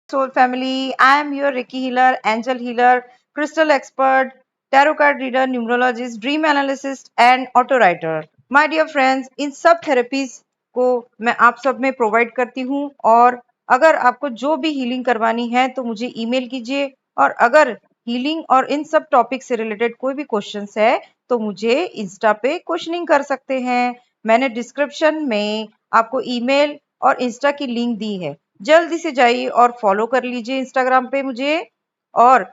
Soul family. I am your Reiki healer, angel healer, crystal expert, tarot card reader, numerologist, dream analyst and auto writer. My dear friends, इन सब therapies को मैं आप सब में provide करती हूँ और अगर आपको जो भी हीलिंग करवानी है तो मुझे ईमेल कीजिए और अगर हीलिंग और इन सब टॉपिक से रिलेटेड कोई भी क्वेश्चंस है तो मुझे इंस्टा पे क्वेश्चनिंग कर सकते हैं। मैंने डिस्क्रिप्शन में आपको ईमेल और इंस्टा की लिंक दी है। जल्दी से जाइए और फॉलो कर लीजिए इंस्टाग्राम पे मुझे। और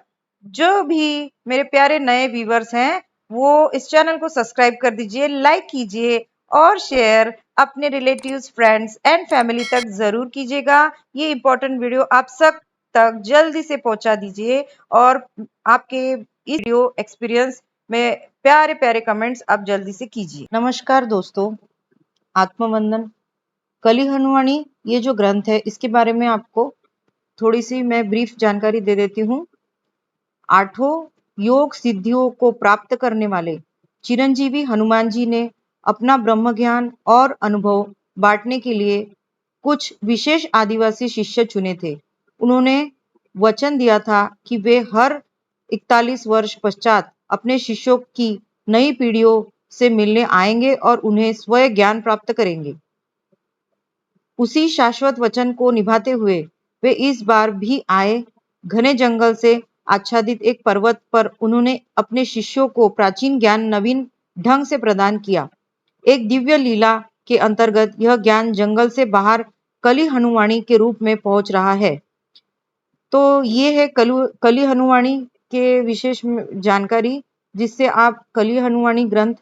जो भी मेरे प्यारे नए व्यूवर्स हैं वो इस चैनल को सब्सक्राइब कर दीजिए, लाइक कीजिए और शेयर अपने रिलेटिव्स, फ्रेंड्स एंड फैमिली तक जरूर कीजिएगा। ये इम्पोर्टेंट वीडियो आप सब तक जल्दी से पहुंचा दीजिए और आपके इस वीडियो एक्सपीरियंस में प्यारे प्यारे कमेंट्स आप जल्दी से कीजिए। नमस्कार दोस्तों, आत्मवंदन कली हनुमानी ये जो ग्रंथ है इसके बारे में आपको थोड़ी सी मैं ब्रीफ जानकारी दे देती हूँ। आठों योग सिद्धियों को प्राप्त करने वाले चिरंजीवी हनुमान जी ने अपना ब्रह्म ज्ञान और अनुभव बांटने के लिए कुछ विशेष आदिवासी शिष्य चुने थे। उन्होंने वचन दिया था कि वे हर 41 वर्ष पश्चात अपने शिष्यों की नई पीढ़ियों से मिलने आएंगे और उन्हें स्वयं ज्ञान प्राप्त करेंगे। उसी शाश्वत वचन को निभाते हुए वे इस बार भी आए। घने जंगल से आच्छादित एक पर्वत पर उन्होंने अपने शिष्यों को प्राचीन ज्ञान नवीन ढंग से प्रदान किया। एक दिव्य लीला के अंतर्गत यह ज्ञान जंगल से बाहर कली हनुवाणी के रूप में पहुंच रहा है। तो ये है कली हनुवाणी के विशेष जानकारी, जिससे आप कली हनुवाणी ग्रंथ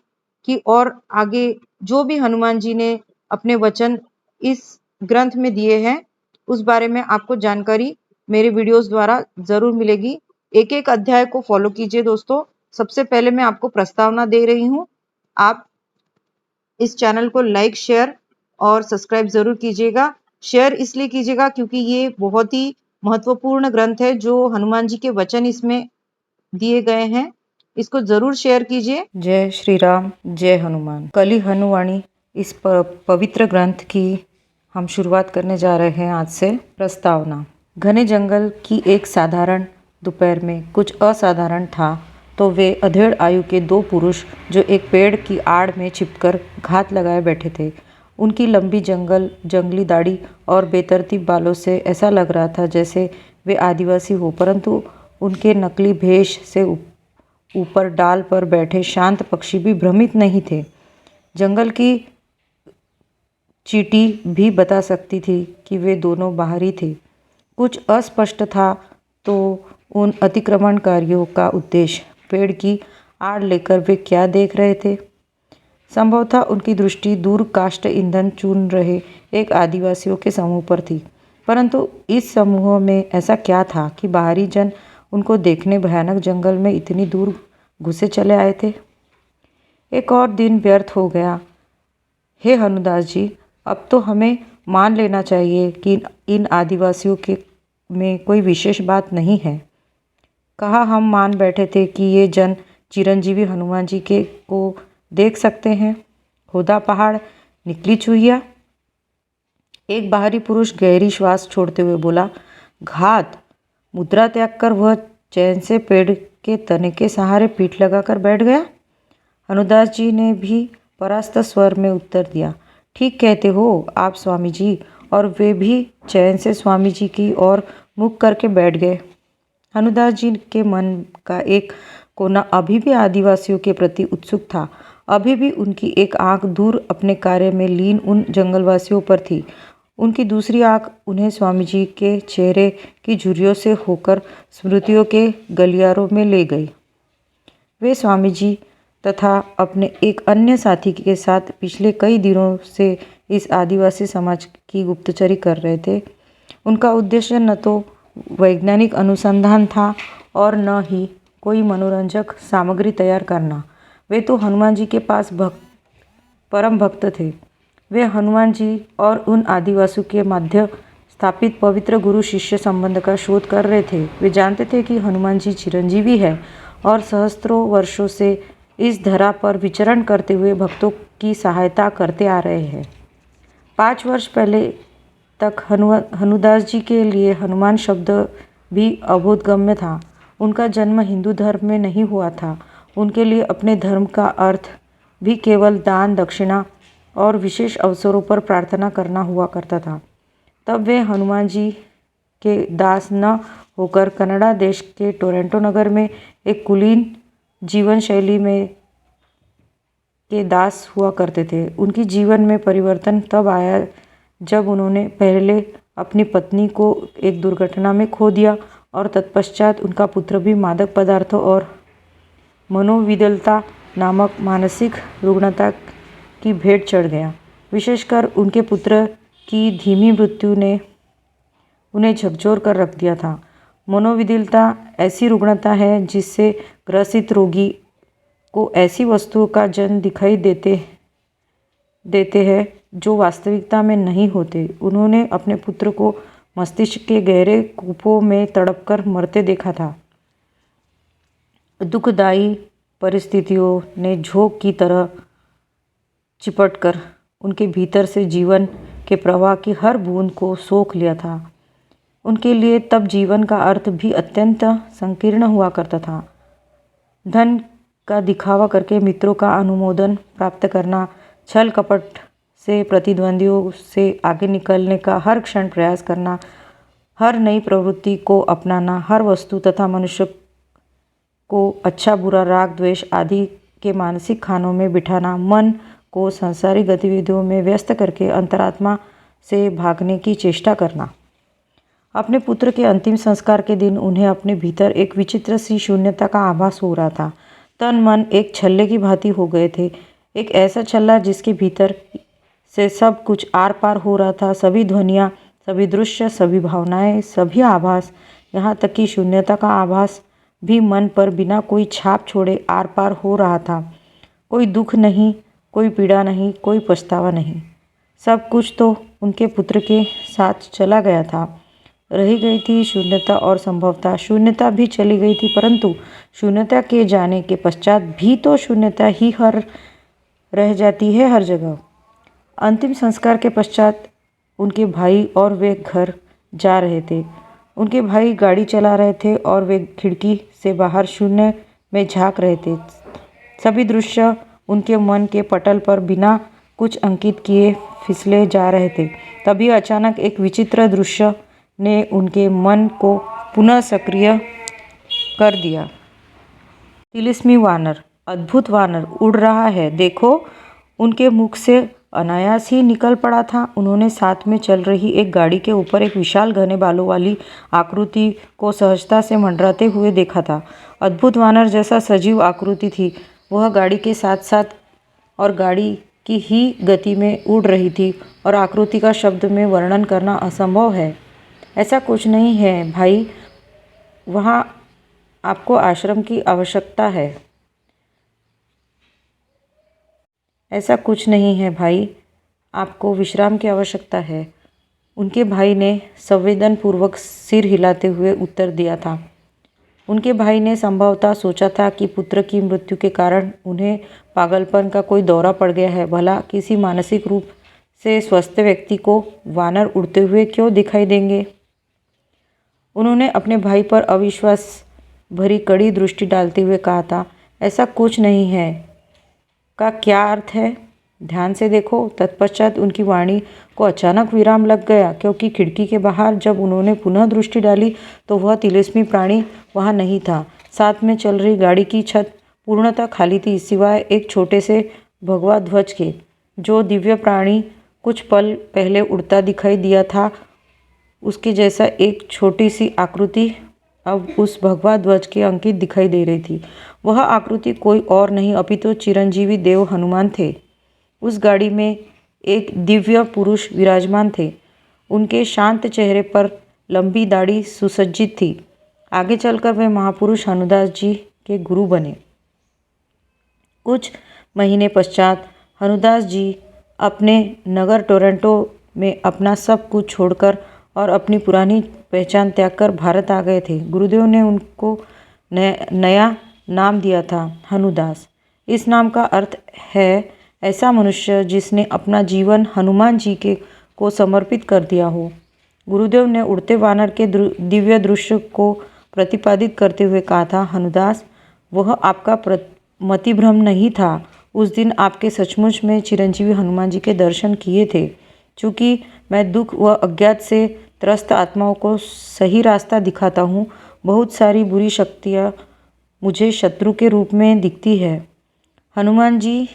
की और आगे जो भी हनुमान जी ने अपने वचन इस ग्रंथ में दिए हैं उस बारे में आपको जानकारी मेरे वीडियोस द्वारा जरूर मिलेगी। एक एक अध्याय को फॉलो कीजिए दोस्तों। सबसे पहले मैं आपको प्रस्तावना दे रही हूँ। आप इस चैनल को लाइक, शेयर और सब्सक्राइब जरूर कीजिएगा। शेयर इसलिए कीजिएगा क्योंकि ये बहुत ही महत्वपूर्ण ग्रंथ है, जो हनुमान जी के वचन इसमें दिए गए हैं। इसको जरूर शेयर कीजिए। जय श्री राम, जय हनुमान। कली हनुवाणी इस पवित्र ग्रंथ की हम शुरुआत करने जा रहे हैं आज से। प्रस्तावना। घने जंगल की एक साधारण दोपहर में कुछ असाधारण था तो वे अधेड़ आयु के दो पुरुष जो एक पेड़ की आड़ में छिपकर घात लगाए बैठे थे। उनकी लंबी जंगली दाढ़ी और बेतरतीब बालों से ऐसा लग रहा था जैसे वे आदिवासी हो, परंतु उनके नकली भेष से ऊपर डाल पर बैठे शांत पक्षी भी भ्रमित नहीं थे। जंगल की चींटी भी बता सकती थी कि वे दोनों बाहरी थे। कुछ अस्पष्ट था तो उन अतिक्रमणकारियों का उद्देश्य, पेड़ की आड़ लेकर वे क्या देख रहे थे। संभवतः उनकी दृष्टि दूर काष्ठ ईंधन चुन रहे एक आदिवासियों के समूह पर थी, परंतु इस समूह में ऐसा क्या था कि बाहरी जन उनको देखने भयानक जंगल में इतनी दूर घुसे चले आए थे। एक और दिन व्यर्थ हो गया। हे हनुदास जी, अब तो हमें मान लेना चाहिए कि इन आदिवासियों के में कोई विशेष बात नहीं है। कहा हम मान बैठे थे कि ये जन चिरंजीवी हनुमान जी के को देख सकते हैं। खुदा पहाड़ निकली चूहिया। एक बाहरी पुरुष गहरी श्वास छोड़ते हुए बोला। घात। मुद्रा त्याग कर वह चैन से पेड़ के तने के सहारे पीठ लगाकर बैठ गया। हनुदास जी ने भी परास्त स्वर में उत्तर दिया। ठीक कहते हो आप स्वामी जी। और वे भी चैन से स्वामी जी की ओर मुख करके बैठ गए। हनुदास जी के मन का एक कोना अभी भी आदिवासियों के प्रति उत्सुक था। अभी भी उनकी एक आंख दूर अपने कार्य में लीन उन जंगलवासियों पर थी। उनकी दूसरी आंख उन्हें स्वामी जी के चेहरे की झुर्रियों से होकर स्मृतियों के गलियारों में ले गई। वे स्वामी जी तथा अपने एक अन्य साथी के साथ पिछले कई दिनों से इस आदिवासी समाज की गुप्तचरी कर रहे थे। उनका उद्देश्य न तो वैज्ञानिक अनुसंधान था और न ही कोई मनोरंजक सामग्री तैयार करना। वे तो हनुमान जी के पास परम भक्त थे। वे हनुमान जी और उन आदिवासियों के मध्य स्थापित पवित्र गुरु शिष्य संबंध का शोध कर रहे थे। वे जानते थे कि हनुमान जी चिरंजीवी है और सहस्त्रों वर्षों से इस धरा पर विचरण करते हुए भक्तों की सहायता करते आ रहे हैं। 5 वर्ष पहले तक हनुदास जी के लिए हनुमान शब्द भी अबोधगम्य था। उनका जन्म हिंदू धर्म में नहीं हुआ था। उनके लिए अपने धर्म का अर्थ भी केवल दान दक्षिणा और विशेष अवसरों पर प्रार्थना करना हुआ करता था। तब वे हनुमान जी के दास न होकर कनाडा देश के टोरंटो नगर में एक कुलीन जीवन शैली में के दास हुआ करते थे। उनकी जीवन में परिवर्तन तब आया जब उन्होंने पहले अपनी पत्नी को एक दुर्घटना में खो दिया और तत्पश्चात उनका पुत्र भी मादक पदार्थों और मनोविकलता नामक मानसिक रुग्णता की भेंट चढ़ गया। विशेषकर उनके पुत्र की धीमी मृत्यु ने उन्हें झकझोर कर रख दिया था। मनोविकलता ऐसी रुग्णता है जिससे ग्रसित रोगी को ऐसी वस्तुओं का जन्म दिखाई देते हैं जो वास्तविकता में नहीं होते। उन्होंने अपने पुत्र को मस्तिष्क के गहरे कूपों में तड़पकर मरते देखा था। दुखदायी परिस्थितियों ने झोंक की तरह चिपटकर उनके भीतर से जीवन के प्रवाह की हर बूंद को सोख लिया था। उनके लिए तब जीवन का अर्थ भी अत्यंत संकीर्ण हुआ करता था। धन का दिखावा करके मित्रों का अनुमोदन प्राप्त करना, छल कपट से प्रतिद्वंदियों से आगे निकलने का हर क्षण प्रयास करना, हर नई प्रवृत्ति को अपनाना, हर वस्तु तथा मनुष्य को अच्छा बुरा राग द्वेष आदि के मानसिक खानों में बिठाना, मन को सांसारिक गतिविधियों में व्यस्त करके अंतरात्मा से भागने की चेष्टा करना। अपने पुत्र के अंतिम संस्कार के दिन उन्हें अपने भीतर एक विचित्र सी शून्यता का आभास हो रहा था। तन मन एक छल्ले की भांति हो गए थे, एक ऐसा छल्ला जिसके भीतर से सब कुछ आर पार हो रहा था। सभी ध्वनियाँ, सभी दृश्य, सभी भावनाएं, सभी आभास, यहाँ तक कि शून्यता का आभास भी मन पर बिना कोई छाप छोड़े आर पार हो रहा था। कोई दुख नहीं, कोई पीड़ा नहीं, कोई पछतावा नहीं। सब कुछ तो उनके पुत्र के साथ चला गया था। रही गई थी शून्यता और संभवतः शून्यता भी चली गई थी, परंतु शून्यता के जाने के पश्चात भी तो शून्यता ही हर रह जाती है हर जगह। अंतिम संस्कार के पश्चात उनके भाई और वे घर जा रहे थे। उनके भाई गाड़ी चला रहे थे और वे खिड़की से बाहर शून्य में झांक रहे थे। सभी दृश्य उनके मन के पटल पर बिना कुछ अंकित किए फिसले जा रहे थे। तभी अचानक एक विचित्र दृश्य ने उनके मन को पुनः सक्रिय कर दिया। तिलिस्मी वानर, अद्भुत वानर उड़ रहा है, देखो! उनके मुख से अनायास ही निकल पड़ा था। उन्होंने साथ में चल रही एक गाड़ी के ऊपर एक विशाल घने बालों वाली आकृति को सहजता से मंडराते हुए देखा था। अद्भुत वानर जैसा सजीव आकृति थी। वह गाड़ी के साथ साथ और गाड़ी की ही गति में उड़ रही थी और आकृति का शब्द में वर्णन करना असंभव है। ऐसा कुछ नहीं है भाई, वहाँ आपको आश्रम की आवश्यकता है। ऐसा कुछ नहीं है भाई, आपको विश्राम की आवश्यकता है। उनके भाई ने संवेदनपूर्वक सिर हिलाते हुए उत्तर दिया था। उनके भाई ने संभवतः सोचा था कि पुत्र की मृत्यु के कारण उन्हें पागलपन का कोई दौरा पड़ गया है। भला किसी मानसिक रूप से स्वस्थ व्यक्ति को वानर उड़ते हुए क्यों दिखाई देंगे? उन्होंने अपने भाई पर अविश्वास भरी कड़ी दृष्टि डालते हुए कहा था, ऐसा कुछ नहीं है का क्या अर्थ है? ध्यान से देखो। तत्पश्चात उनकी वाणी को अचानक विराम लग गया, क्योंकि खिड़की के बाहर जब उन्होंने पुनः दृष्टि डाली तो वह तिलिस्मी प्राणी वहाँ नहीं था। साथ में चल रही गाड़ी की छत पूर्णतः खाली थी, सिवाय एक छोटे से भगवा ध्वज के। जो दिव्य प्राणी कुछ पल पहले उड़ता दिखाई दिया था, उसके जैसा एक छोटी सी आकृति अब उस भगवा ध्वज के अंकित दिखाई दे रही थी। वह आकृति कोई और नहीं अपितु चिरंजीवी देव हनुमान थे। उस गाड़ी में एक दिव्य पुरुष विराजमान थे। उनके शांत चेहरे पर लंबी दाढ़ी सुसज्जित थी। आगे चलकर वे महापुरुष हनुदास जी के गुरु बने। कुछ महीने पश्चात हनुदास जी अपने नगर टोरंटो में अपना सब कुछ छोड़कर और अपनी पुरानी पहचान त्याग कर भारत आ गए थे। गुरुदेव ने उनको नया नाम दिया था, हनुदास। इस नाम का अर्थ है ऐसा मनुष्य जिसने अपना जीवन हनुमान जी को समर्पित कर दिया हो। गुरुदेव ने उड़ते वानर के दिव्य दृश्य को प्रतिपादित करते हुए कहा था, हनुदास, वह आपका मतिभ्रम नहीं था। उस दिन आपके सचमुच में चिरंजीवी हनुमान जी के दर्शन किए थे। चूँकि मैं दुख व अज्ञात से त्रस्त आत्माओं को सही रास्ता दिखाता हूँ, बहुत सारी बुरी शक्तियाँ मुझे शत्रु के रूप में दिखती है। हनुमान जी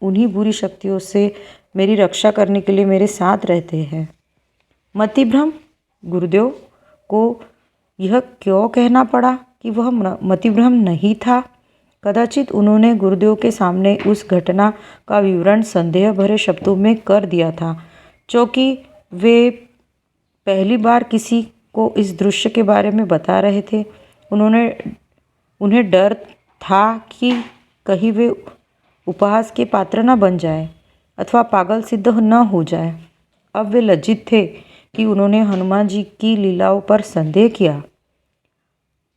उन्हीं बुरी शक्तियों से मेरी रक्षा करने के लिए मेरे साथ रहते हैं। मतिभ्रम? गुरुदेव को यह क्यों कहना पड़ा कि वह मतिभ्रम नहीं था? कदाचित उन्होंने गुरुदेव के सामने उस घटना का विवरण संदेह भरे शब्दों में कर दिया था, क्योंकि वे पहली बार किसी को इस दृश्य के बारे में बता रहे थे। उन्हें डर था कि कहीं वे उपहास के पात्र न बन जाए अथवा पागल सिद्ध न हो जाए। अब वे लज्जित थे कि उन्होंने हनुमान जी की लीलाओं पर संदेह किया।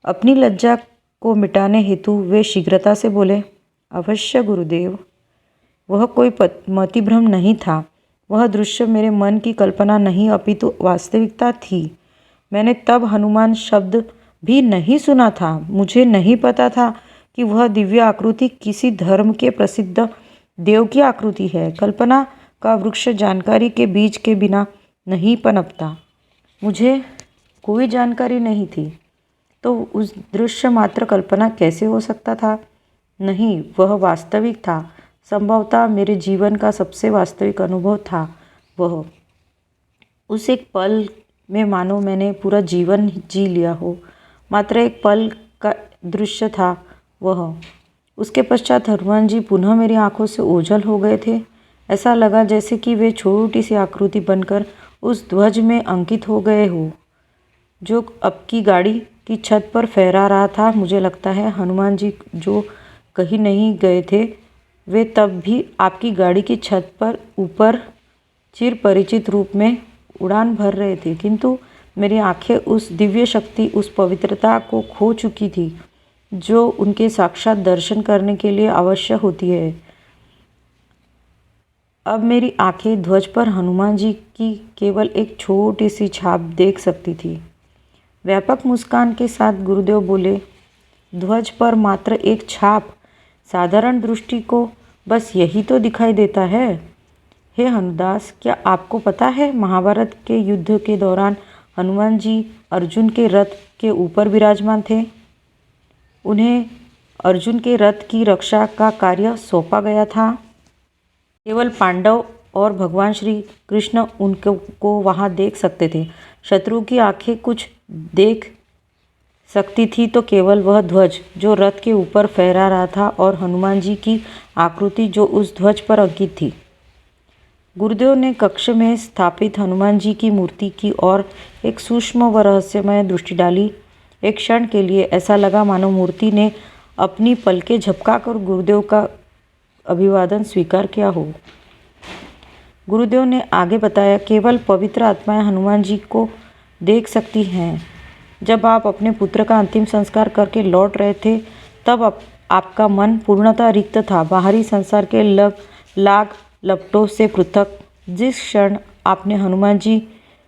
अपनी लज्जा को मिटाने हेतु वे शीघ्रता से बोले, अवश्य गुरुदेव, वह कोई मतिभ्रम नहीं था। वह दृश्य मेरे मन की कल्पना नहीं अपितु वास्तविकता थी। मैंने तब हनुमान शब्द भी नहीं सुना था। मुझे नहीं पता था कि वह दिव्य आकृति किसी धर्म के प्रसिद्ध देव की आकृति है। कल्पना का वृक्ष जानकारी के बीज के बिना नहीं पनपता। मुझे कोई जानकारी नहीं थी, तो उस दृश्य मात्र कल्पना कैसे हो सकता था? नहीं, वह वास्तविक था। संभवतः मेरे जीवन का सबसे वास्तविक अनुभव था वह। उस एक पल में मानो मैंने पूरा जीवन जी लिया हो। मात्र एक पल का दृश्य था वह। उसके पश्चात हनुमान जी पुनः मेरी आंखों से ओझल हो गए थे। ऐसा लगा जैसे कि वे छोटी सी आकृति बनकर उस ध्वज में अंकित हो गए हो जो अब की गाड़ी की छत पर फहरा रहा था। मुझे लगता है हनुमान जी जो कहीं नहीं गए थे, वे तब भी आपकी गाड़ी की छत पर ऊपर चिर परिचित रूप में उड़ान भर रहे थे, किंतु मेरी आंखें उस दिव्य शक्ति, उस पवित्रता को खो चुकी थी जो उनके साक्षात दर्शन करने के लिए आवश्यक होती है। अब मेरी आंखें ध्वज पर हनुमान जी की केवल एक छोटी सी छाप देख सकती थी। व्यापक मुस्कान के साथ गुरुदेव बोले, ध्वज पर मात्र एक छाप, साधारण दृष्टि को बस यही तो दिखाई देता है। हे हनुदास, क्या आपको पता है महाभारत के युद्ध के दौरान हनुमान जी अर्जुन के रथ के ऊपर विराजमान थे। उन्हें अर्जुन के रथ की रक्षा का कार्य सौंपा गया था। केवल पांडव और भगवान श्री कृष्ण उनको वहां देख सकते थे। शत्रु की आंखें कुछ देख सकती थी तो केवल वह ध्वज जो रथ के ऊपर फहरा रहा था और हनुमान जी की आकृति जो उस ध्वज पर अंकित थी। गुरुदेव ने कक्ष में स्थापित हनुमान जी की मूर्ति की ओर एक सूक्ष्म व रहस्यमय दृष्टि डाली। एक क्षण के लिए ऐसा लगा मानो मूर्ति ने अपनी पलकें झपकाकर गुरुदेव का अभिवादन स्वीकार किया हो। गुरुदेव ने आगे बताया, केवल पवित्र आत्माएं हनुमान जी को देख सकती हैं। जब आप अपने पुत्र का अंतिम संस्कार करके लौट रहे थे, तब आपका मन पूर्णतः रिक्त था, बाहरी संसार के लाग लपटों से पृथक। जिस क्षण आपने हनुमान जी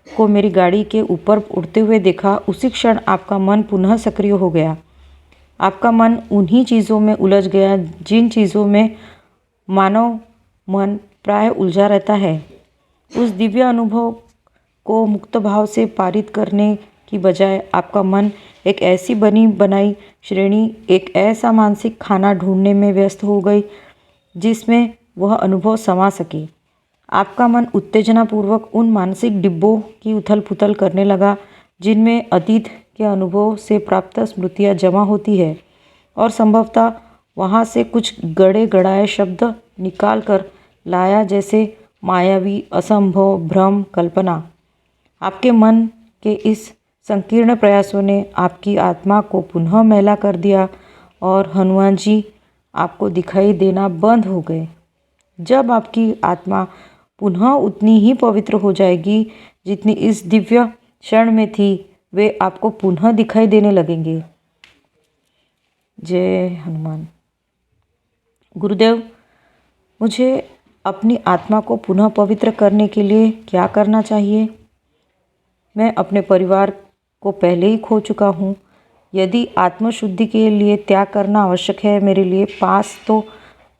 को मेरी गाड़ी के ऊपर उड़ते हुए देखा, उसी क्षण आपका मन पुनः सक्रिय हो गया। आपका मन उन्हीं चीज़ों में उलझ गया जिन चीज़ों में मानव मन प्राय उलझा रहता है। उस दिव्य अनुभव को मुक्त भाव से पारित करने की बजाय आपका मन एक ऐसी बनी बनाई श्रेणी, एक ऐसा मानसिक खाना ढूंढने में व्यस्त हो गई जिसमें वह अनुभव समा सके। आपका मन उत्तेजनापूर्वक उन मानसिक डिब्बों की उथल पुथल करने लगा जिनमें अतीत के अनुभव से प्राप्त स्मृतियाँ जमा होती है और संभवतः वहाँ से कुछ गड़े गड़ाए शब्द निकाल कर लाया, जैसे मायावी, असंभव, भ्रम, कल्पना। आपके मन के इस संकीर्ण प्रयासों ने आपकी आत्मा को पुनः मैला कर दिया और हनुमान जी आपको दिखाई देना बंद हो गए। जब आपकी आत्मा पुनः उतनी ही पवित्र हो जाएगी जितनी इस दिव्य क्षण में थी, वे आपको पुनः दिखाई देने लगेंगे। जय हनुमान। गुरुदेव, मुझे अपनी आत्मा को पुनः पवित्र करने के लिए क्या करना चाहिए? मैं अपने परिवार को पहले ही खो चुका हूँ। यदि आत्मशुद्धि के लिए त्याग करना आवश्यक है मेरे लिए पास, तो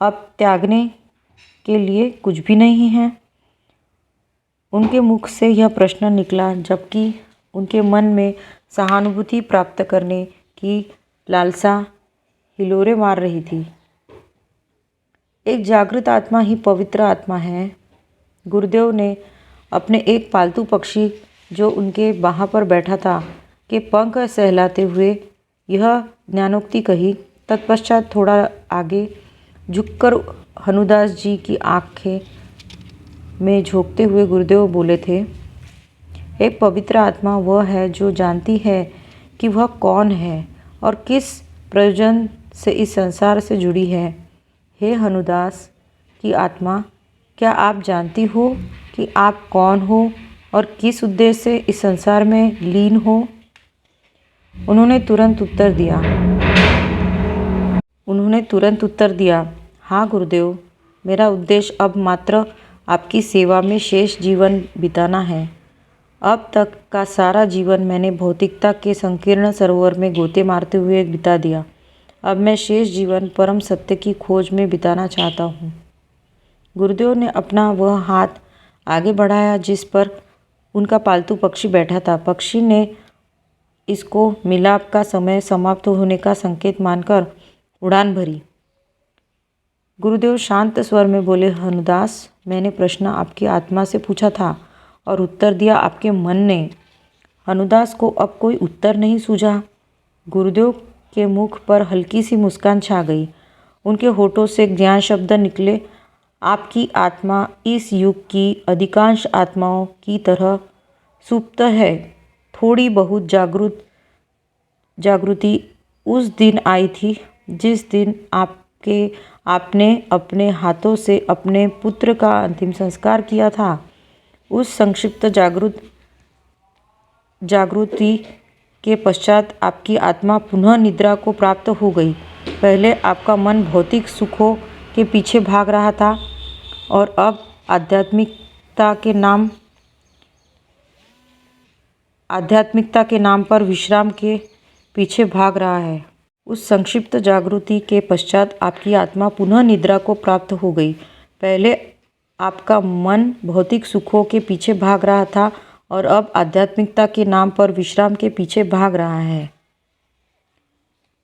अब त्यागने के लिए कुछ भी नहीं है। उनके मुख से यह प्रश्न निकला जबकि उनके मन में सहानुभूति प्राप्त करने की लालसा हिलोरे मार रही थी। एक जागृत आत्मा ही पवित्र आत्मा है। गुरुदेव ने अपने एक पालतू पक्षी जो उनके बाह पर बैठा था के पंख सहलाते हुए यह ज्ञानोक्ति कही। तत्पश्चात थोड़ा आगे झुककर हनुदास जी की आंखें में झोंकते हुए गुरुदेव बोले थे, एक पवित्र आत्मा वह है जो जानती है कि वह कौन है और किस प्रयोजन से इस संसार से जुड़ी है। हे हनुदास की आत्मा, क्या आप जानती हो कि आप कौन हो और किस उद्देश्य से इस संसार में लीन हो? उन्होंने तुरंत उत्तर दिया, हाँ गुरुदेव, मेरा उद्देश्य अब मात्र आपकी सेवा में शेष जीवन बिताना है। अब तक का सारा जीवन मैंने भौतिकता के संकीर्ण सरोवर में गोते मारते हुए बिता दिया। अब मैं शेष जीवन परम सत्य की खोज में बिताना चाहता हूँ। गुरुदेव ने अपना वह हाथ आगे बढ़ाया जिस पर उनका पालतू पक्षी बैठा था। पक्षी ने इसको मिलाप का समय समाप्त होने का संकेत मानकर उड़ान भरी। गुरुदेव शांत स्वर में बोले, हनुदास, मैंने प्रश्न आपकी आत्मा से पूछा था और उत्तर दिया आपके मन ने। हनुदास को अब कोई उत्तर नहीं सूझा। गुरुदेव के मुख पर हल्की सी मुस्कान छा गई। उनके होठों से ज्ञान शब्द निकले, आपकी आत्मा इस युग की अधिकांश आत्माओं की तरह सुप्त है। थोड़ी बहुत जागृति उस दिन आई थी जिस दिन आपने अपने हाथों से अपने पुत्र का अंतिम संस्कार किया था। उस संक्षिप्त जागृति के पश्चात आपकी आत्मा पुनः निद्रा को प्राप्त हो गई। पहले आपका मन भौतिक सुखों के पीछे भाग रहा था और अब आध्यात्मिकता के नाम पर विश्राम के पीछे भाग रहा है। उस संक्षिप्त जागृति के पश्चात आपकी आत्मा पुनः निद्रा को प्राप्त हो गई। पहले आपका मन भौतिक सुखों के पीछे भाग रहा था और अब आध्यात्मिकता के नाम पर विश्राम के पीछे भाग रहा है।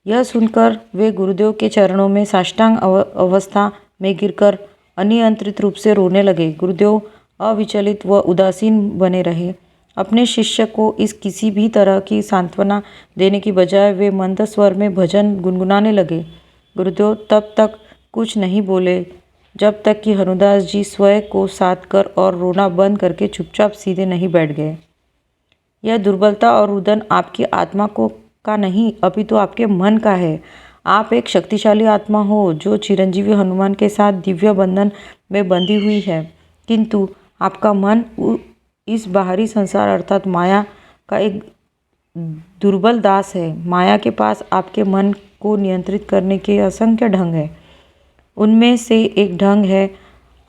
यह सुनकर वे गुरुदेव के चरणों में साष्टांग अवस्था में गिरकर अनियंत्रित रूप से रोने लगे। गुरुदेव अविचलित व उदासीन बने रहे। अपने शिष्य को इस किसी भी तरह की सांत्वना देने की बजाय वे मंद स्वर में भजन गुनगुनाने लगे। गुरुदेव तब तक कुछ नहीं बोले जब तक कि हनुदास जी स्वयं को साध कर और रोना बंद करके चुपचाप सीधे नहीं बैठ गए। यह दुर्बलता और रुदन आपकी आत्मा का नहीं अपितु आपके मन का है। आप एक शक्तिशाली आत्मा हो जो चिरंजीवी हनुमान के साथ दिव्य बंधन में बंधी हुई है, किंतु आपका मन इस बाहरी संसार अर्थात माया का एक दुर्बल दास है। माया के पास आपके मन को नियंत्रित करने के असंख्य ढंग हैं। उनमें से एक ढंग है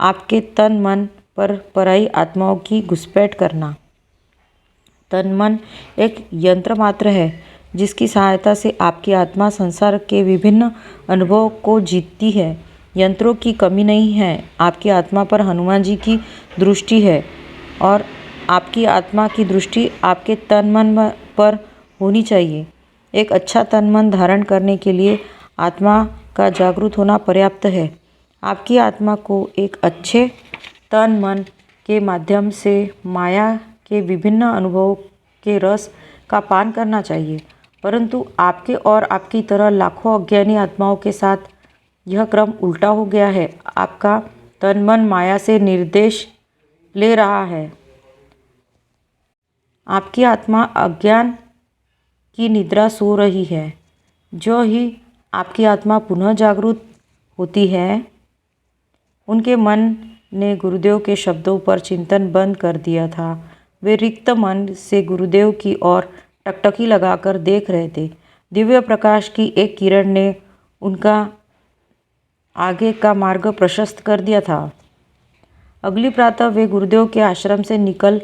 आपके तन मन पर पराई आत्माओं की घुसपैठ करना। तन मन एक यंत्र मात्र है जिसकी सहायता से आपकी आत्मा संसार के विभिन्न अनुभवों को जीतती है। यंत्रों की कमी नहीं है। आपकी आत्मा पर हनुमान जी की दृष्टि है और आपकी आत्मा की दृष्टि आपके तन मन पर होनी चाहिए। एक अच्छा तन मन धारण करने के लिए आत्मा का जागरूक होना पर्याप्त है। आपकी आत्मा को एक अच्छे तन मन के माध्यम से माया के विभिन्न अनुभवों के रस का पान करना चाहिए, परंतु आपके और आपकी तरह लाखों अज्ञानी आत्माओं के साथ यह क्रम उल्टा हो गया है। आपका तन मन माया से निर्देश ले रहा है। आपकी आत्मा अज्ञान की निद्रा सो रही है। जो ही आपकी आत्मा पुनः जागृत होती है, उनके मन ने गुरुदेव के शब्दों पर चिंतन बंद कर दिया था। वे रिक्त मन से गुरुदेव की ओर टकटकी लगाकर देख रहे थे। दिव्य प्रकाश की एक किरण ने उनका आगे का मार्ग प्रशस्त कर दिया था। अगली प्रातः वे गुरुदेव के आश्रम से निकल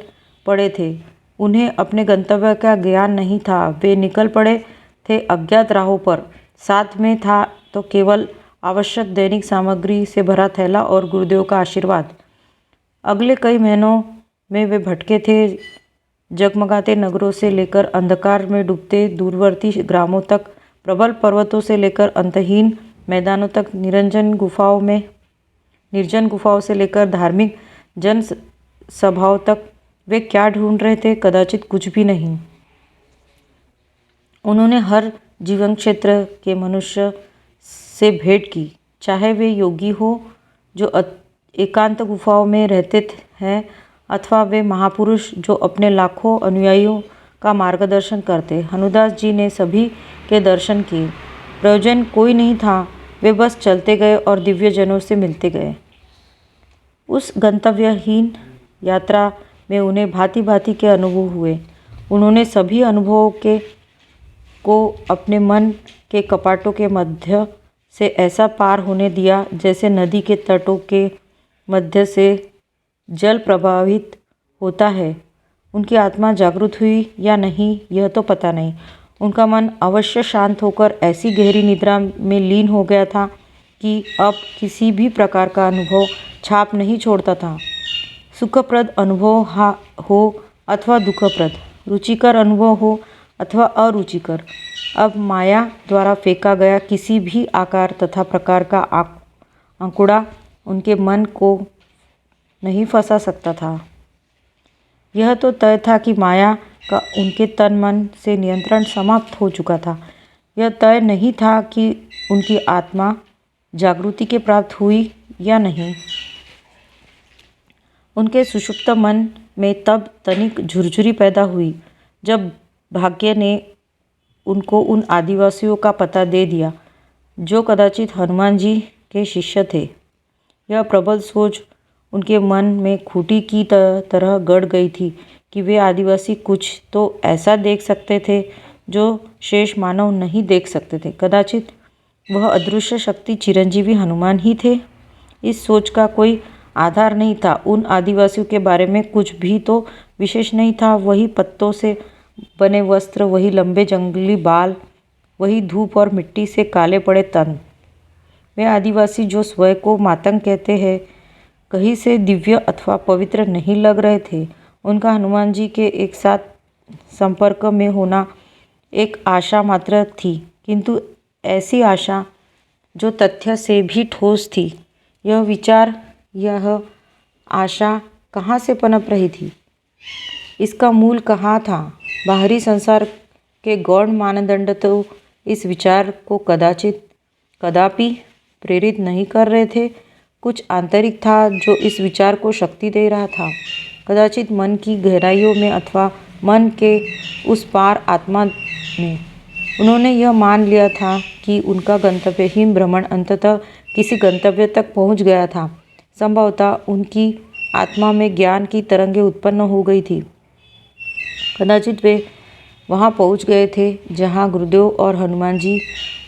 पड़े थे। उन्हें अपने गंतव्य का ज्ञान नहीं था। वे निकल पड़े थे अज्ञात राहों पर। साथ में था तो केवल आवश्यक दैनिक सामग्री से भरा थैला और गुरुदेव का आशीर्वाद। अगले कई महीनों में वे भटके थे, जगमगाते नगरों से लेकर अंधकार में डूबते दूरवर्ती ग्रामों तक, प्रबल पर्वतों से लेकर अंतहीन मैदानों तक, निर्जन गुफाओं से लेकर धार्मिक जन सभाओं तक। वे क्या ढूंढ रहे थे? कदाचित कुछ भी नहीं। उन्होंने हर जीवन क्षेत्र के मनुष्य से भेंट की, चाहे वे योगी हो जो एकांत गुफाओं में रहते हैं, अथवा वे महापुरुष जो अपने लाखों अनुयायियों का मार्गदर्शन करते। हनुदास जी ने सभी के दर्शन किए। प्रयोजन कोई नहीं था। वे बस चलते गए और दिव्यजनों से मिलते गए। उस गंतव्यहीन यात्रा में उन्हें भांति भांति के अनुभव हुए। उन्होंने सभी अनुभवों को अपने मन के कपाटों के मध्य से ऐसा पार होने दिया जैसे नदी के तटों के मध्य से जल प्रभावित होता है। उनकी आत्मा जागृत हुई या नहीं यह तो पता नहीं। उनका मन अवश्य शांत होकर ऐसी गहरी निद्रा में लीन हो गया था कि अब किसी भी प्रकार का अनुभव छाप नहीं छोड़ता था। सुखप्रद अनुभव हो अथवा दुखप्रद, रुचिकर अनुभव हो अथवा अरुचिकर, अब माया द्वारा फेंका गया किसी भी आकार तथा प्रकार का आंकुड़ा उनके मन को नहीं फंसा सकता था। यह तो तय था कि माया का उनके तन मन से नियंत्रण समाप्त हो चुका था। यह तय नहीं था कि उनकी आत्मा जागृति के प्राप्त हुई या नहीं। उनके सुषुप्त मन में तब तनिक झुरझुरी पैदा हुई जब भाग्य ने उनको उन आदिवासियों का पता दे दिया जो कदाचित हनुमान जी के शिष्य थे। यह प्रबल सोच उनके मन में खूंटी की तरह गड़ गई थी कि वे आदिवासी कुछ तो ऐसा देख सकते थे जो शेष मानव नहीं देख सकते थे। कदाचित वह अदृश्य शक्ति चिरंजीवी हनुमान ही थे। इस सोच का कोई आधार नहीं था। उन आदिवासियों के बारे में कुछ भी तो विशेष नहीं था। वही पत्तों से बने वस्त्र, वही लंबे जंगली बाल, वही धूप और मिट्टी से काले पड़े तन। वे आदिवासी जो स्वयं को मातंग कहते हैं, कहीं से दिव्य अथवा पवित्र नहीं लग रहे थे। उनका हनुमान जी के एक साथ संपर्क में होना एक आशा मात्र थी, किंतु ऐसी आशा जो तथ्य से भी ठोस थी। यह विचार, यह आशा कहाँ से पनप रही थी? इसका मूल कहाँ था? बाहरी संसार के गौण मानदंड तो इस विचार को कदापि प्रेरित नहीं कर रहे थे। कुछ आंतरिक था जो इस विचार को शक्ति दे रहा था। कदाचित मन की गहराइयों में अथवा मन के उस पार आत्मा में। उन्होंने यह मान लिया था कि उनका गंतव्यहीन भ्रमण अंततः किसी गंतव्य तक पहुंच गया था। संभवतः उनकी आत्मा में ज्ञान की तरंगें उत्पन्न हो गई थी। कदाचित वे वहां पहुंच गए थे जहां गुरुदेव और हनुमान जी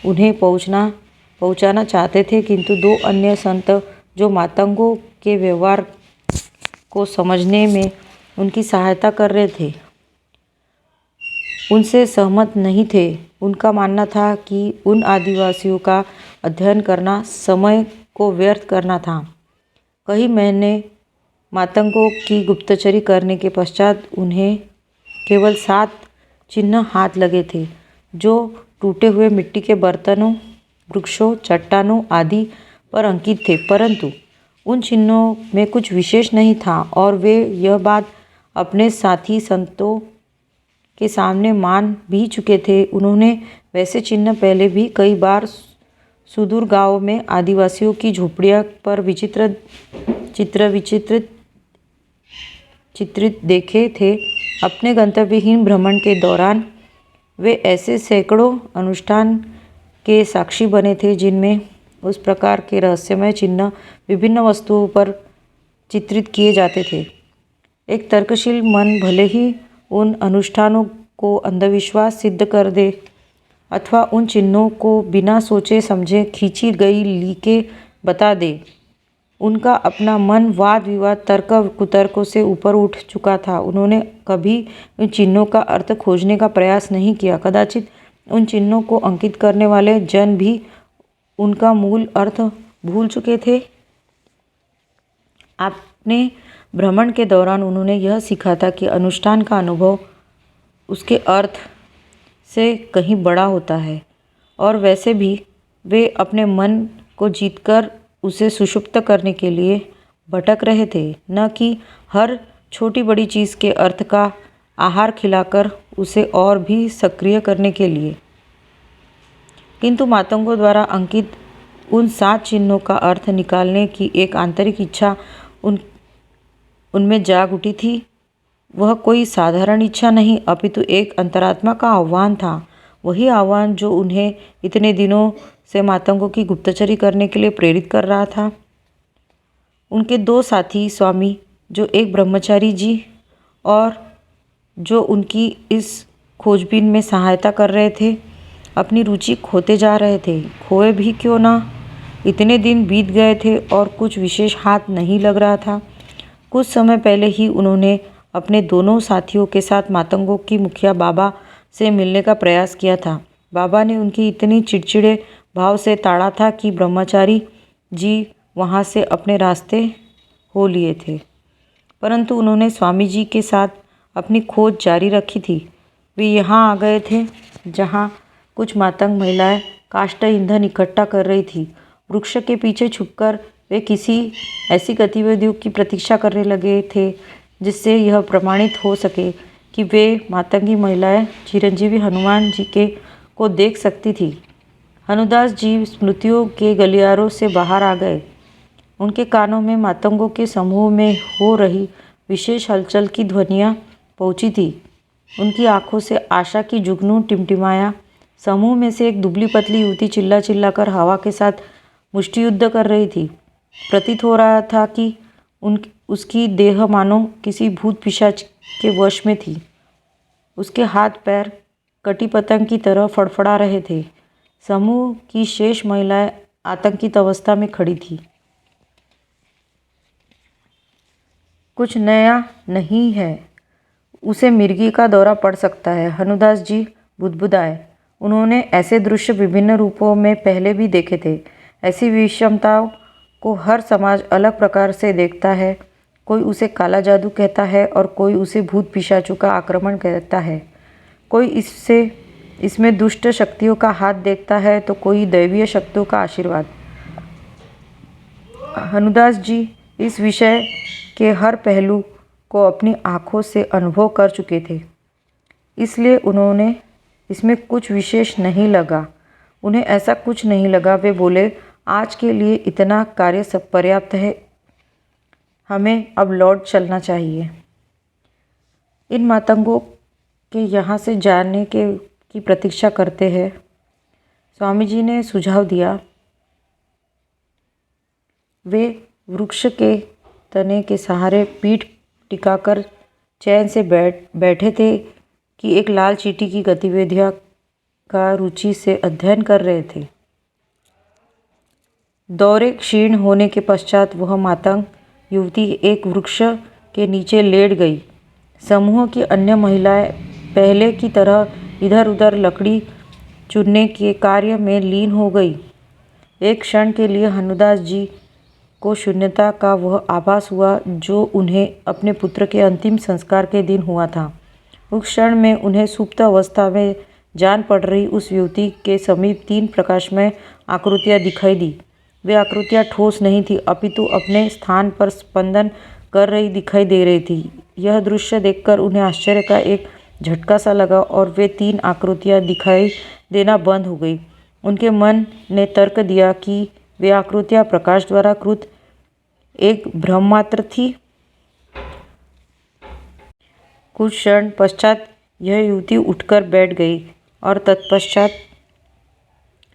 उन्हें पहुंचाना चाहते थे, किंतु दो अन्य संत जो मातंगों के व्यवहार को समझने में उनकी सहायता कर रहे थे, उनसे सहमत नहीं थे। उनका मानना था कि उन आदिवासियों का अध्ययन करना समय को व्यर्थ करना था। कई महीने मातंगों की गुप्तचरी करने के पश्चात उन्हें केवल 7 चिन्ह हाथ लगे थे, जो टूटे हुए मिट्टी के बर्तनों, वृक्षों, चट्टानों आदि पर अंकित थे। परंतु उन चिन्हों में कुछ विशेष नहीं था और वे यह बात अपने साथी संतों के सामने मान भी चुके थे। उन्होंने वैसे चिन्ह पहले भी कई बार सुदूर गांवों में आदिवासियों की झोपड़ियों पर चित्रित देखे थे। अपने गंतव्यहीन भ्रमण के दौरान वे ऐसे सैकड़ों अनुष्ठान के साक्षी बने थे जिनमें उस प्रकार के रहस्यमय चिन्ह विभिन्न वस्तुओं पर चित्रित किए जाते थे। एक तर्कशील मन भले ही उन अनुष्ठानों को अंधविश्वास सिद्ध कर दे अथवा उन चिन्हों को बिना सोचे समझे खींची गई लीकें बता दे, उनका अपना मन वाद विवाद तर्क कुतर्कों से ऊपर उठ चुका था। उन्होंने कभी उन चिन्हों का अर्थ खोजने का प्रयास नहीं किया। कदाचित उन चिन्हों को अंकित करने वाले जन भी उनका मूल अर्थ भूल चुके थे। अपने भ्रमण के दौरान उन्होंने यह सीखा था कि अनुष्ठान का अनुभव उसके अर्थ से कहीं बड़ा होता है, और वैसे भी वे अपने मन को जीतकर उसे सुषुप्त करने के लिए भटक रहे थे, न कि हर छोटी बड़ी चीज़ के अर्थ का आहार खिलाकर उसे और भी सक्रिय करने के लिए। किंतु मातंगों द्वारा अंकित उन 7 चिन्हों का अर्थ निकालने की एक आंतरिक इच्छा उनमें जाग उठी थी। वह कोई साधारण इच्छा नहीं, अपितु एक अंतरात्मा का आह्वान था। वही आह्वान जो उन्हें इतने दिनों से मातंगों की गुप्तचरी करने के लिए प्रेरित कर रहा था। उनके 2 साथी स्वामी, जो एक ब्रह्मचारी जी और जो उनकी इस खोजबीन में सहायता कर रहे थे, अपनी रुचि खोते जा रहे थे। खोए भी क्यों ना, इतने दिन बीत गए थे और कुछ विशेष हाथ नहीं लग रहा था। कुछ समय पहले ही उन्होंने अपने दोनों साथियों के साथ मातंगों की मुखिया बाबा से मिलने का प्रयास किया था। बाबा ने उनकी इतनी चिड़चिड़े भाव से ताड़ा था कि ब्रह्मचारी जी वहाँ से अपने रास्ते हो लिए थे, परंतु उन्होंने स्वामी जी के साथ अपनी खोज जारी रखी थी। वे यहाँ आ गए थे जहाँ कुछ मातंग महिलाएं काष्ठ ईंधन इकट्ठा कर रही थी। वृक्ष के पीछे छुपकर वे किसी ऐसी गतिविधियों की प्रतीक्षा करने लगे थे जिससे यह प्रमाणित हो सके कि वे मातंगी महिलाएं चिरंजीवी हनुमान जी के को देख सकती थी। हनुदास जी स्मृतियों के गलियारों से बाहर आ गए। उनके कानों में मातंगों के समूह में हो रही विशेष हलचल की ध्वनियाँ पहुँची थी। उनकी आंखों से आशा की जुगनू टिमटिमाया। समूह में से एक दुबली पतली युवती चिल्ला चिल्लाकर हवा के साथ मुष्टि युद्ध कर रही थी। प्रतीत हो रहा था कि उसकी देह मानो किसी भूत पिशाच के वश में थी। उसके हाथ पैर कटी पतंग की तरह फड़फड़ा रहे थे। समूह की शेष महिलाएं आतंकित अवस्था में खड़ी थी। कुछ नया नहीं है, उसे मिर्गी का दौरा पड़ सकता है, हनुदास जी बुदबुदाए। उन्होंने ऐसे दृश्य विभिन्न रूपों में पहले भी देखे थे। ऐसी विषमताओं को हर समाज अलग प्रकार से देखता है। कोई उसे काला जादू कहता है और कोई उसे भूत पिशाचों का आक्रमण कहता है। कोई इसमें दुष्ट शक्तियों का हाथ देखता है तो कोई दैवीय शक्तियों का आशीर्वाद। हनुदास जी इस विषय के हर पहलू को अपनी आँखों से अनुभव कर चुके थे, इसलिए उन्होंने इसमें कुछ विशेष नहीं लगा। उन्हें ऐसा कुछ नहीं लगा। वे बोले, आज के लिए इतना कार्य सब पर्याप्त है, हमें अब लौट चलना चाहिए। इन मातंगों के यहाँ से जाने की प्रतीक्षा करते हैं, स्वामी जी ने सुझाव दिया। वे वृक्ष के तने के सहारे पीठ टिकाकर चैन से बैठे थे कि एक लाल चींटी की गतिविधियां का रुचि से अध्ययन कर रहे थे। दौरे क्षीण होने के पश्चात वह मातंग युवती एक वृक्ष के नीचे लेट गई। समूह की अन्य महिलाएं पहले की तरह इधर उधर लकड़ी चुनने के कार्य में लीन हो गई। एक क्षण के लिए हनुदास जी को शून्यता का वह आभास हुआ जो उन्हें अपने पुत्र के अंतिम संस्कार के दिन हुआ था। उस क्षण में उन्हें सुप्त अवस्था में जान पड़ रही उस युवती के समीप 3 प्रकाशमय आकृतियाँ दिखाई दी। वे आकृतियाँ ठोस नहीं थी, अपितु अपने स्थान पर स्पंदन कर रही दिखाई दे रही थी। यह दृश्य देखकर उन्हें आश्चर्य का एक झटका सा लगा और वे 3 आकृतियाँ दिखाई देना बंद हो गई। उनके मन ने तर्क दिया कि वे आकृतियाँ प्रकाश द्वारा कृत एक भ्रम मात्र थी। कुछ क्षण पश्चात यह युवती उठकर बैठ गई और तत्पश्चात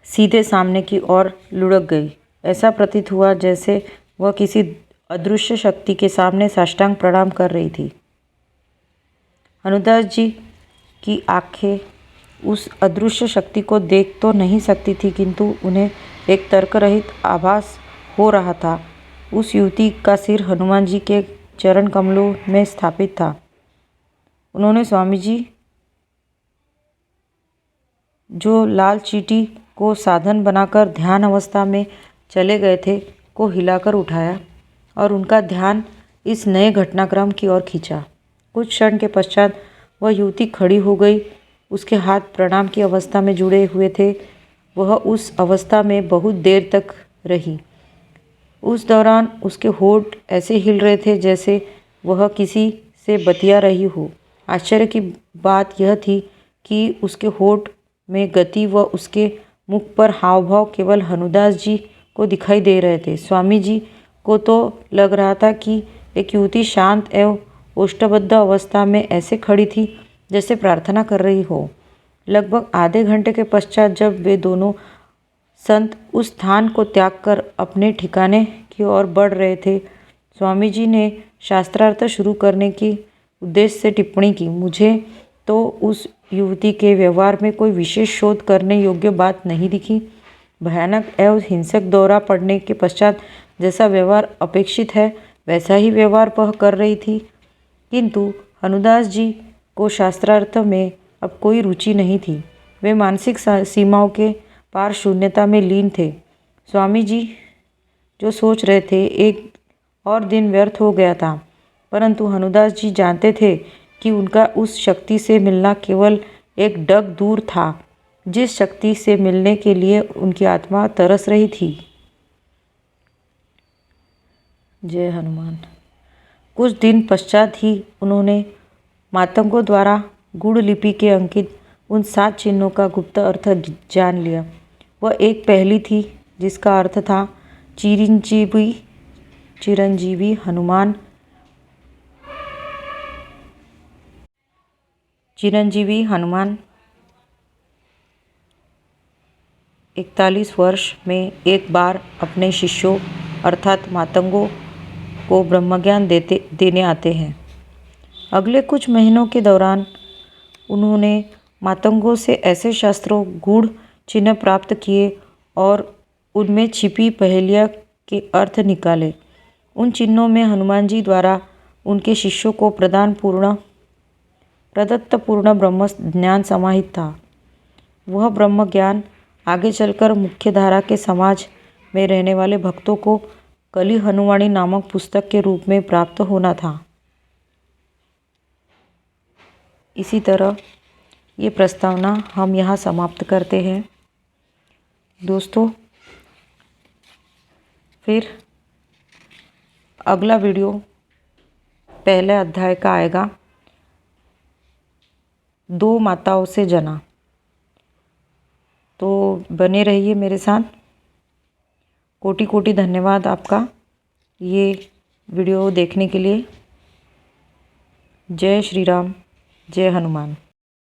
सीधे सामने की ओर लुढ़क गई। ऐसा प्रतीत हुआ जैसे वह किसी अदृश्य शक्ति के सामने साष्टांग प्रणाम कर रही थी। हनुदास जी की आंखें उस अदृश्य शक्ति को देख तो नहीं सकती थी, किंतु उन्हें एक तर्क रहित आभास हो रहा था उस युवती का सिर हनुमान जी के चरण कमलों में स्थापित था। उन्होंने स्वामी जी जो लाल चींटी को साधन बनाकर ध्यान अवस्था में चले गए थे को हिलाकर उठाया और उनका ध्यान इस नए घटनाक्रम की ओर खींचा। कुछ क्षण के पश्चात वह युवती खड़ी हो गई। उसके हाथ प्रणाम की अवस्था में जुड़े हुए थे। वह उस अवस्था में बहुत देर तक रही। उस दौरान उसके होंठ ऐसे हिल रहे थे जैसे वह किसी से बतिया रही हो। आश्चर्य की बात यह थी कि उसके होंठ में गति व उसके मुख पर हाव भाव केवल हनुदास जी को दिखाई दे रहे थे। स्वामी जी को तो लग रहा था कि एक युवती शांत एवं ओष्ठबद्ध अवस्था में ऐसे खड़ी थी जैसे प्रार्थना कर रही हो। लगभग आधे घंटे के पश्चात जब वे दोनों संत उस स्थान को त्याग कर अपने ठिकाने की ओर बढ़ रहे थे, स्वामी जी ने शास्त्रार्थ शुरू करने की उद्देश्य से टिप्पणी की। मुझे तो उस युवती के व्यवहार में कोई विशेष शोध करने योग्य बात नहीं दिखी। भयानक एवं हिंसक दौरा पड़ने के पश्चात जैसा व्यवहार अपेक्षित है वैसा ही व्यवहार वह कर रही थी। किंतु हनुदास जी को शास्त्रार्थ में अब कोई रुचि नहीं थी। वे मानसिक सीमाओं के पार शून्यता में लीन थे। स्वामी जी जो सोच रहे थे एक और दिन व्यर्थ हो गया था, परंतु हनुदास जी जानते थे कि उनका उस शक्ति से मिलना केवल एक डग दूर था जिस शक्ति से मिलने के लिए उनकी आत्मा तरस रही थी। जय हनुमान। कुछ दिन पश्चात ही उन्होंने मातंगों द्वारा गूढ़ लिपि के अंकित उन 7 चिन्हों का गुप्त अर्थ जान लिया। वह एक पहली थी जिसका अर्थ था चिरंजीवी चिरंजीवी हनुमान, चिरंजीवी हनुमान 41 वर्ष में एक बार अपने शिष्यों अर्थात मातंगों को ब्रह्मज्ञान देने आते हैं। अगले कुछ महीनों के दौरान उन्होंने मातंगों से ऐसे शास्त्रों गूढ़ चिन्ह प्राप्त किए और उनमें छिपी पहेलियाँ के अर्थ निकाले। उन चिन्हों में हनुमान जी द्वारा उनके शिष्यों को प्रदत्त पूर्ण ब्रह्म ज्ञान समाहित था। वह ब्रह्म ज्ञान आगे चलकर मुख्य धारा के समाज में रहने वाले भक्तों को कली हनुमानी नामक पुस्तक के रूप में प्राप्त होना था। इसी तरह ये प्रस्तावना हम यहाँ समाप्त करते हैं। दोस्तों, फिर अगला वीडियो पहले अध्याय का आएगा, 2 माताओं से जना। तो बने रहिए मेरे साथ। कोटि कोटि धन्यवाद आपका ये वीडियो देखने के लिए। जय श्री राम, जय हनुमान।